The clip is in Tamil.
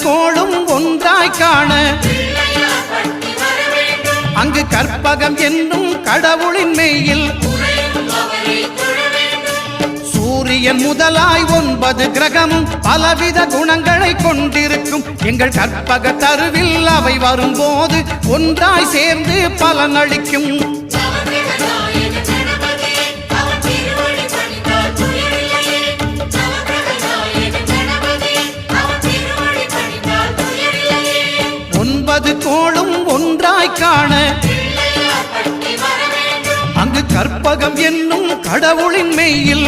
கோளும் ஒன்றாய் காண அங்கு கற்பகம் என்னும் கடவுளின் மெய்யில் சூரியன் முதலாய் 9 கிரகமும் பலவித குணங்களை கொண்டிருக்கும் எங்கள் கற்பக தருவில் அவை வரும்போது ஒன்றாய் சேர்ந்து பலனளிக்கும். கோளும் ஒன்றாய் காண அங்கு கற்பகம் என்னும் கடவுளின் மெய்யில்